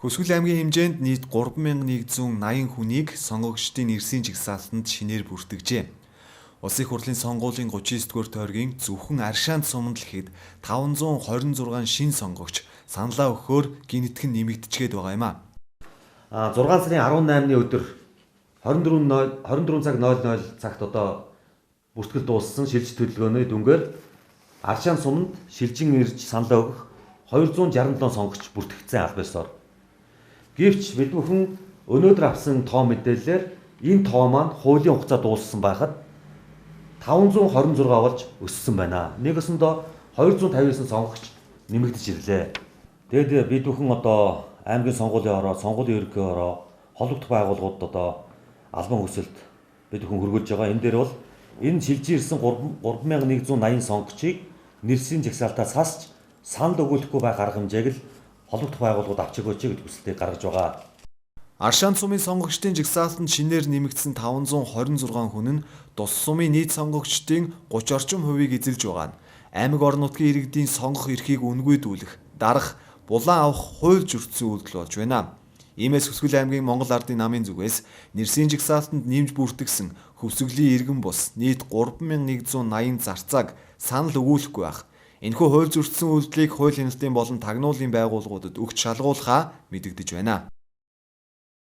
Хүсгэл аймгийн хэмжээнд нийт 3180 хүнийг сонгогчдын нэрсийн жагсаалтанд шинээр бүртгэжээ. Улсын их хурлын сонгуулийн 39-р тойргийн зөвхөн Аршаанд суманд л ихэд 526 шин сонгогч саналаа өгөхөөр гинэтгэн нэмэгдчихэд байгаа юм а. 6 сарын 18-ны өдөр 24 цаг 00 цагт бүртгэл дууссан шилжилт төлөвлөгөөний дүнгээр Аршаанд суманд шилжин ирж саналаа өгөх 267 сонгогч бүртгэгдсэн аль ёсоор. Гэвч бид бүхэн өнөөдөр авсан тоо мэдээллээр энэ тоо маань хуулийн хугацаа дууссан байхад 526 болж өссөн байна. Нэгсэндээ 259 сонгогч нэмэгдэж ирлээ. Тэгэд бид бүхэн аймгийн сонгуулийн ороо, сонгуулийн ерөнхий ороо, холбогдох байгууллагуудад албан хөлсөлд бид бүхэн хөргүүлж байгаа. Энэ дээр бол энэ шилжиж ирсэн 3180 сонгогчийг нэрсийн жагсаалтаас хасч санал өгүүлэхгүй байх арга хэмжээг л холбогдох байгууллагууд авч өгөөч гэж хүсэлтийг гаргаж байгаа. Аршаанд сумын сонгогчдын жагсаалтанд шинээр нэмэгдсэн 526 хүн нь тус сумын нийт сонгогчдын 30 орчим хувийг эзэлж байгаа нь аймаг орон нутгийн иргэдийн сонгох эрхийг үнгүйдүүлэх, дарах, булан авах хууль зөрчсөн үйлдэл болж байна. Иймээс Хүсгэл аймгийн Монгол Ардын намын зүгээс нэрсийн жагсаалтанд нэмж бүртгэсэн хөвсгөлийн иргэн бус нийт 3180 зарцааг санал өгүүлэхгүй байх. Энэхүү хууль зөрчсөн үйлдэлийг хууль хяналтын болон тагнуулын байгууллагуудад өгч шалгуулахаа мэдэгдэж байна.